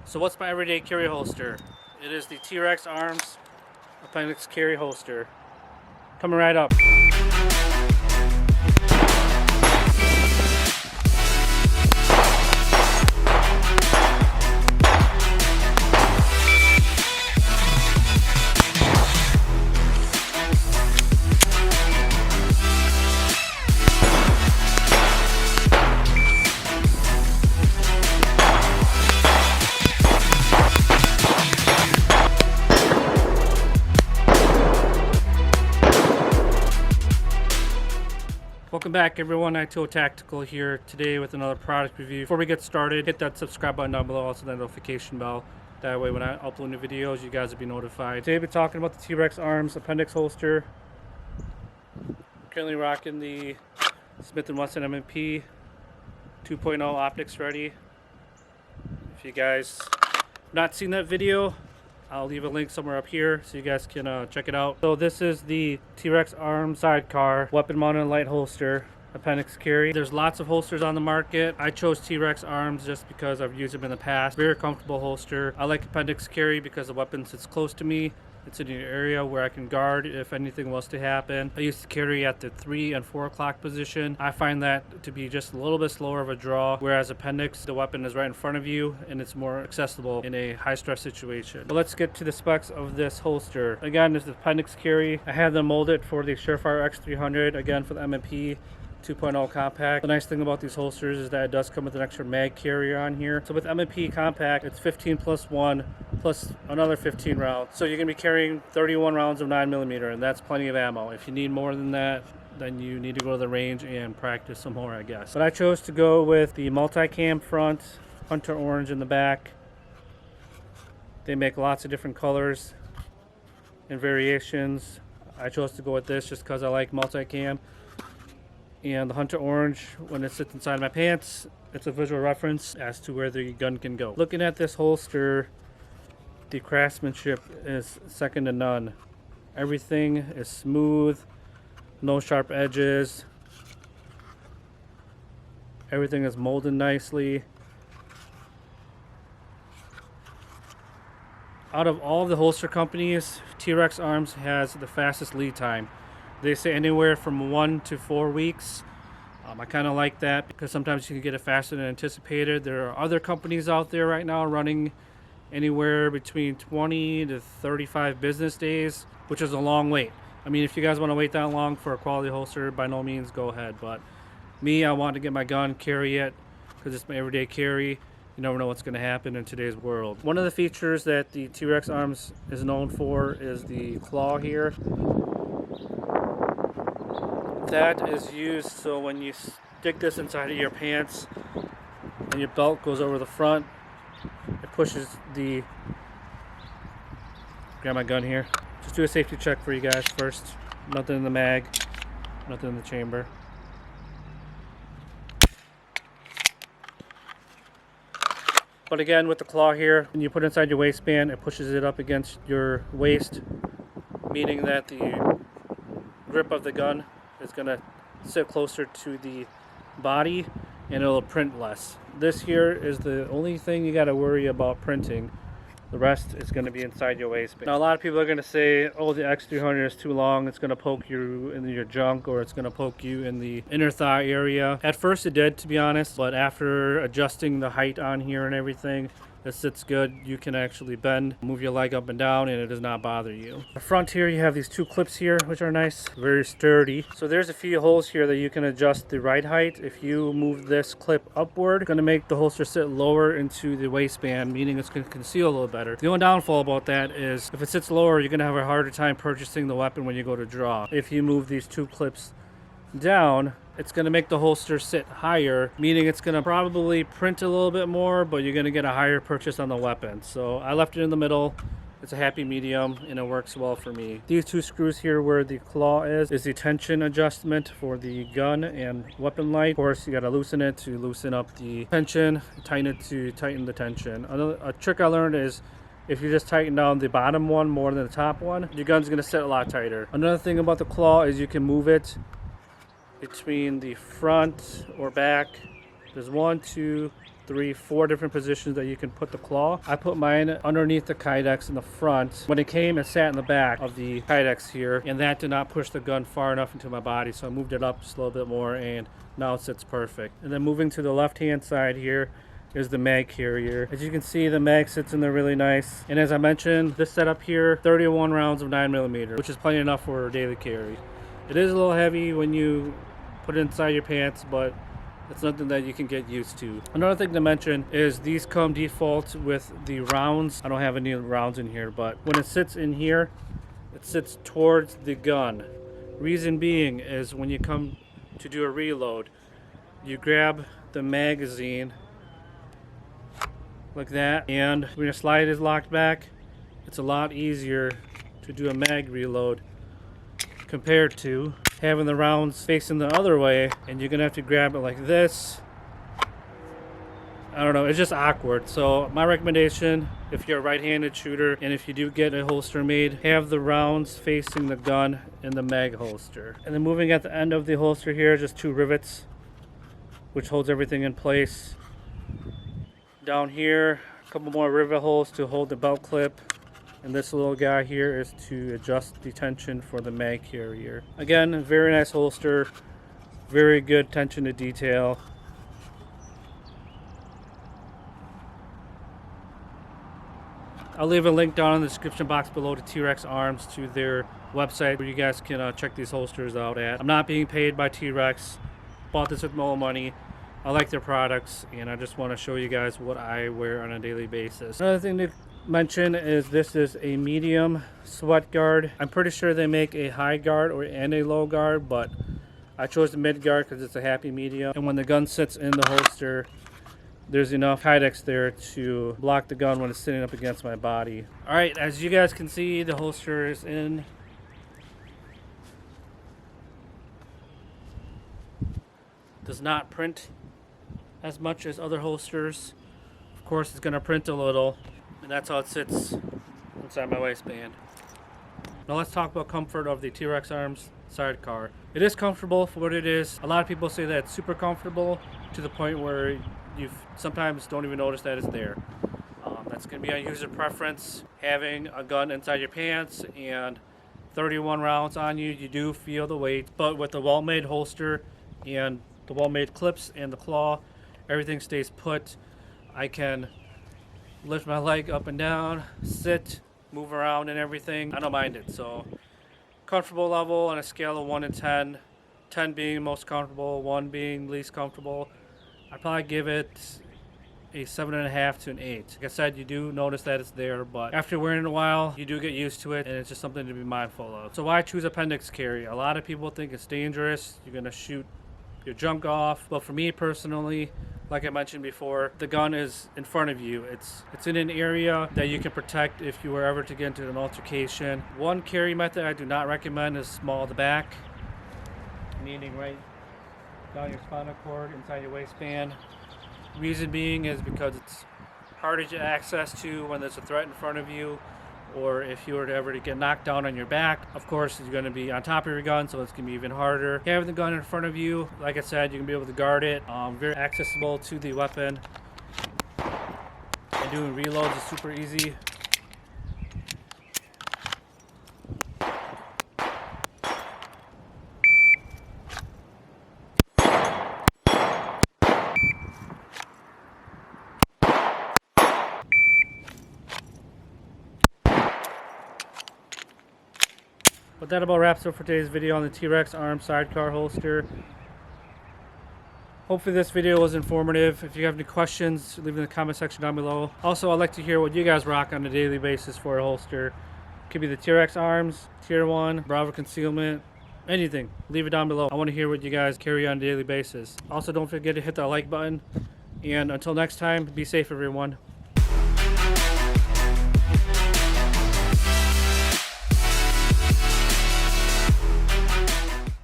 So what's my everyday carry holster? It is the Trex Arms Appendix carry holster. Coming right up. Welcome back everyone, Untitled Tactical here today with another product review. Before we get started, hit that subscribe button down below, also that notification bell. That way when I upload new videos, you guys will be notified. Today we're talking about the Trex Arms Appendix holster. Currently rocking the Smith & Wesson M&P 2.0 optics ready. If you guys have not seen that video, I'll leave a link somewhere up here so you guys can check it out. So this is the Trex Arms Sidecar weapon mounted light holster appendix carry. There's lots of holsters on the market. I chose Trex Arms just because I've used them in the past. Very comfortable holster. I like appendix carry because the weapon sits close to me. It's in an area where I can guard if anything was to happen. I used to carry at the 3 and 4 o'clock position. I find that to be just a little bit slower of a draw, whereas appendix, the weapon is right in front of you and it's more accessible in a high stress situation. But let's get to the specs of this holster. Again, this is appendix carry. I had them molded for the Surefire X300, again for the M&P 2.0 compact. The nice thing about these holsters is that it does come with an extra mag carrier on here. So with M&P compact, it's 15 plus 1 plus another 15 rounds. So you're going to be carrying 31 rounds of 9mm, and that's plenty of ammo. If you need more than that, then you need to go to the range and practice some more, I guess. But I chose to go with the multi-cam front, hunter orange in the back. They make lots of different colors and variations. I chose to go with this just because I like multi-cam. And the hunter orange, when it sits inside my pants, it's a visual reference as to where the gun can go. Looking at this holster, the craftsmanship is second to none. Everything is smooth, no sharp edges. Everything is molded nicely. Out of all the holster companies, Trex Arms has the fastest lead time. They say anywhere from 1 to 4 weeks. I kind of like that because sometimes you can get it faster than anticipated. There are other companies out there right now running anywhere between 20 to 35 business days, which is a long wait. I mean, if you guys want to wait that long for a quality holster, by no means go ahead. But me, I want to get my gun, carry it, because it's my everyday carry. You never know what's going to happen in today's world. One of the features that the Trex Arms is known for is the claw here. That is used so when you stick this inside of your pants and your belt goes over the front, it pushes the... Grab my gun here. Just do a safety check for you guys first. Nothing in the mag, nothing in the chamber. But again, with the claw here, when you put it inside your waistband, it pushes it up against your waist, meaning that the grip of the gun is going to sit closer to the body and it'll print less. This here is the only thing you got to worry about printing. The rest is going to be inside your waistband. Now a lot of people are going to say, oh, the X300 is too long, it's going to poke you in your junk, or it's going to poke you in the inner thigh area. At first it did, to be honest, but after adjusting the height on here and everything, it sits good. You can actually bend, move your leg up and down, and it does not bother you. The front here, you have these 2 clips here, which are nice, very sturdy. So there's a few holes here that you can adjust the ride height. If you move this clip upward, it's going to make the holster sit lower into the waistband, meaning it's going to conceal a little better. The only downfall about that is if it sits lower, you're going to have a harder time purchasing the weapon when you go to draw. If you move these 2 clips down, it's going to make the holster sit higher, meaning it's going to probably print a little bit more, but you're going to get a higher purchase on the weapon. So I left it in the middle. It's a happy medium and it works well for me. These 2 screws here where the claw is the tension adjustment for the gun and weapon light. Of course, you got to loosen it to loosen up the tension, tighten it to tighten the tension. A trick I learned is if you just tighten down the bottom one more than the top one, your gun's going to sit a lot tighter. Another thing about the claw is you can move it between the front or back. There's 1, 2, 3, 4 different positions that you can put the claw. I put mine underneath the Kydex in the front. When it came, it sat in the back of the Kydex here, and that did not push the gun far enough into my body, so I moved it up just a little bit more, and now it sits perfect. And then moving to the left-hand side here is the mag carrier. As you can see, the mag sits in there really nice. And as I mentioned, this setup here, 31 rounds of 9mm, which is plenty enough for daily carry. It is a little heavy when you put it inside your pants, but it's nothing that you can get used to. Another thing to mention is these come default with the rounds. I don't have any rounds in here, but when it sits in here, it sits towards the gun. Reason being is when you come to do a reload, you grab the magazine like that, and when your slide is locked back, it's a lot easier to do a mag reload compared to having the rounds facing the other way, and you're gonna have to grab it like this. I don't know, it's just awkward. So my recommendation, if you're a right-handed shooter and if you do get a holster made, have the rounds facing the gun in the mag holster. And then moving at the end of the holster here, just 2 rivets, which holds everything in place. Down here, a couple more rivet holes to hold the belt clip, and this little guy here is to adjust the tension for the mag carrier. Again, a very nice holster, very good attention to detail. I'll leave a link down in the description box below to Trex Arms, to their website where you guys can check these holsters out at. I'm not being paid by Trex, bought this with my own money. I like their products, and I just want to show you guys what I wear on a daily basis. Another thing to mention is this is a medium sweat guard. I'm pretty sure they make a high guard and a low guard, but I chose the mid guard because it's a happy medium. And when the gun sits in the holster, there's enough Kydex there to block the gun when it's sitting up against my body. Alright, as you guys can see, the holster is in. Does not print as much as other holsters. Of course, it's going to print a little, and that's how it sits inside my waistband. Now let's talk about comfort of the Trex Arms Sidecar. It is comfortable for what it is. A lot of people say that it's super comfortable to the point where you sometimes don't even notice that it's there. That's going to be on user preference. Having a gun inside your pants and 31 rounds on you, you do feel the weight, but with the well-made holster and the well-made clips and the claw, everything stays put. I can lift my leg up and down, sit, move around and everything. I don't mind it. So comfortable level on a scale of 1 to 10, 10 being most comfortable, 1 being least comfortable, I'd probably give it a 7.5 to an 8. Like I said, you do notice that it's there, but after wearing it a while, you do get used to it, and it's just something to be mindful of. So why choose Appendix carry? A lot of people think it's dangerous. You're gonna shoot your junk off, but for me personally, like I mentioned before, the gun is in front of you. It's in an area that you can protect if you were ever to get into an altercation. One carry method I do not recommend is small to back, meaning right down your spinal cord, inside your waistband. Reason being is because it's harder to access to when there's a threat in front of you, or if you were to ever to get knocked down on your back. Of course, it's going to be on top of your gun, so it's going to be even harder. Having the gun in front of you, like I said, you can be able to guard it. Very accessible to the weapon. And doing reloads is super easy. But that about wraps up for today's video on the Trex Arms Sidecar Holster. Hopefully this video was informative. If you have any questions, leave in the comment section down below. Also, I'd like to hear what you guys rock on a daily basis for a holster. It could be the Trex Arms, Tier 1, Bravo Concealment, anything. Leave it down below. I want to hear what you guys carry on a daily basis. Also, don't forget to hit that like button. And until next time, be safe everyone.